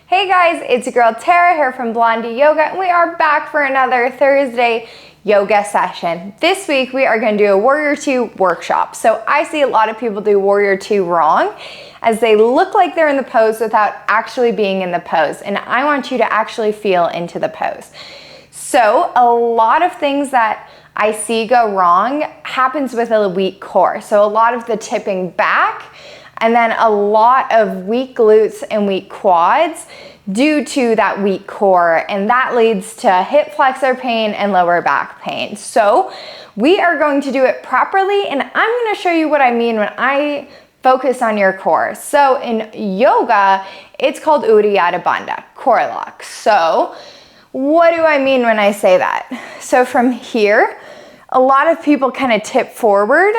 Hey guys, it's your girl Tara here from Blondie Yoga, and we are back for another Thursday yoga session. This week we are going to do a Warrior II workshop. So I see a lot of people do Warrior II wrong, as they look like they're in the pose without actually being in the pose, and I want you to actually feel into the pose. So a lot of things that I see go wrong happens with a weak core. So a lot of the tipping back, and then a lot of weak glutes and weak quads due to that weak core, and that leads to hip flexor pain and lower back pain. So we are going to do it properly, and I'm going to show you what I mean when I focus on your core. So in yoga, it's called Uddiyana Bandha, core lock. So what do I mean when I say that? So from here, a lot of people kind of tip forward.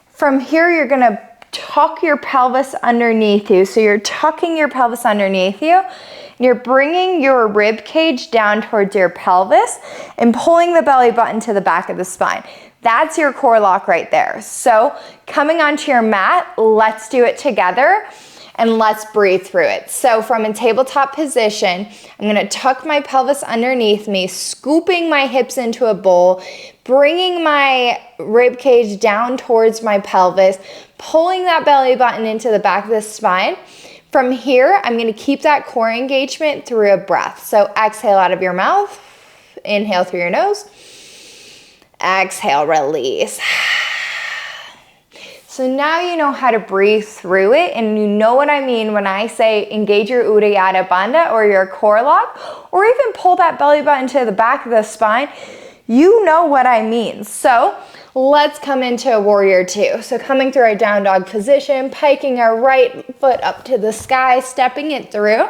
From here, you're going to tuck your pelvis underneath you. So you're tucking your pelvis underneath you, and you're bringing your rib cage down towards your pelvis and pulling the belly button to the back of the spine. That's your core lock right there. So coming onto your mat, let's do it together and let's breathe through it. So from a tabletop position, I'm gonna tuck my pelvis underneath me, scooping my hips into a bowl, bringing my rib cage down towards my pelvis, pulling that belly button into the back of the spine. From here, I'm gonna keep that core engagement through a breath. So exhale out of your mouth, inhale through your nose, exhale, release. So now you know how to breathe through it, and you know what I mean when I say engage your Uddiyana Bandha or your core lock, or even pull that belly button to the back of the spine. You know what I mean. So let's come into a Warrior II. So coming through our down dog position, piking our right foot up to the sky, stepping it through.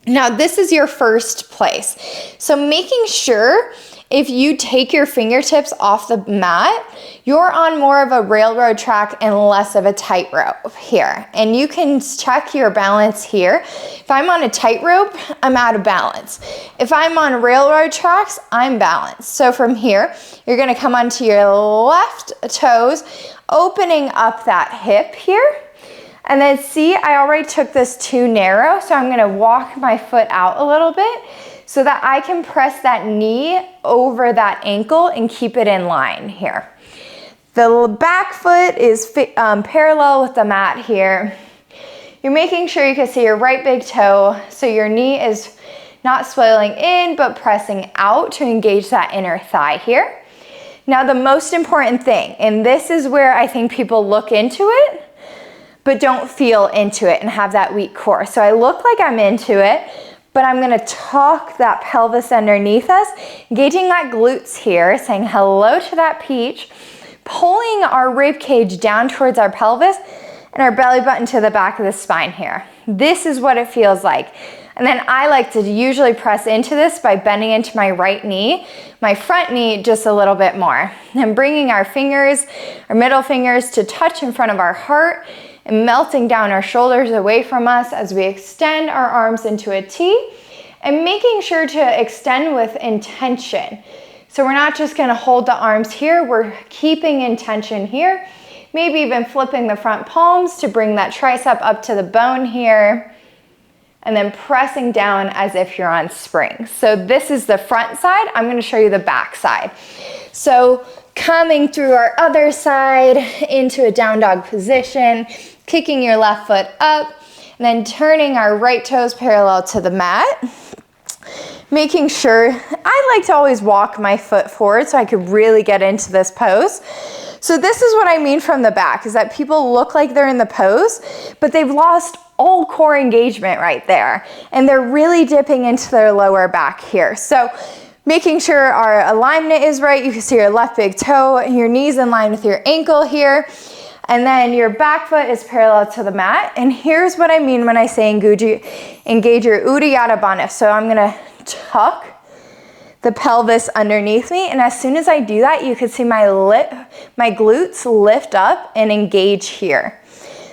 Now this is your first place. So making sure if you take your fingertips off the mat, you're on more of a railroad track and less of a tightrope here. And you can check your balance here. If I'm on a tightrope, I'm out of balance. If I'm on railroad tracks, I'm balanced. So from here, you're gonna come onto your left toes, opening up that hip here. And then see, I already took this too narrow, so I'm gonna walk my foot out a little bit so that I can press that knee over that ankle and keep it in line here. The back foot is parallel with the mat here. You're making sure you can see your right big toe, so your knee is not swelling in, but pressing out to engage that inner thigh here. Now the most important thing, and this is where I think people look into it, but don't feel into it and have that weak core. So I look like I'm into it, but I'm gonna tuck that pelvis underneath us, engaging that glutes here, saying hello to that peach, pulling our rib cage down towards our pelvis and our belly button to the back of the spine here. This is what it feels like. And then I like to usually press into this by bending into my right knee, my front knee just a little bit more. And bringing our fingers, our middle fingers to touch in front of our heart, and melting down our shoulders away from us as we extend our arms into a T, and making sure to extend with intention. So we're not just gonna hold the arms here, we're keeping intention here, maybe even flipping the front palms to bring that tricep up to the bone here, and then pressing down as if you're on springs. So this is the front side. I'm gonna show you the back side. So coming through our other side into a down dog position, kicking your left foot up, and then turning our right toes parallel to the mat. Making sure, I like to always walk my foot forward so I could really get into this pose. So this is what I mean from the back, is that people look like they're in the pose, but they've lost all core engagement right there. And they're really dipping into their lower back here. So making sure our alignment is right. You can see your left big toe, your knees in line with your ankle here. And then your back foot is parallel to the mat. And here's what I mean when I say engage your Uddiyana Bandha. So I'm gonna tuck the pelvis underneath me. And as soon as I do that, you can see my glutes lift up and engage here.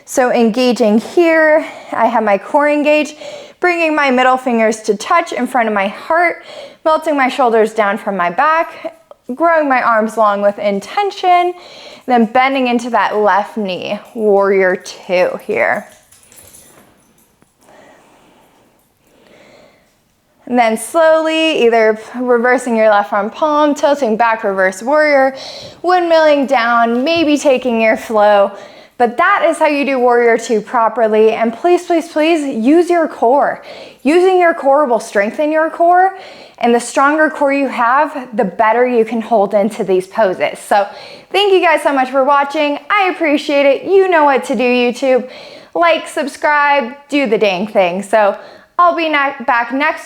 So engaging here, I have my core engaged, bringing my middle fingers to touch in front of my heart, melting my shoulders down from my back, growing my arms long with intention, then bending into that left knee, Warrior II here. And then slowly, either reversing your left arm palm, tilting back, reverse warrior, windmilling down, maybe taking your flow. But that is how you do warrior two properly. And please, please, please use your core. Using your core will strengthen your core. And the stronger core you have, the better you can hold into these poses. So thank you guys so much for watching. I appreciate it. You know what to do, YouTube. Like, subscribe, do the dang thing. So I'll be back next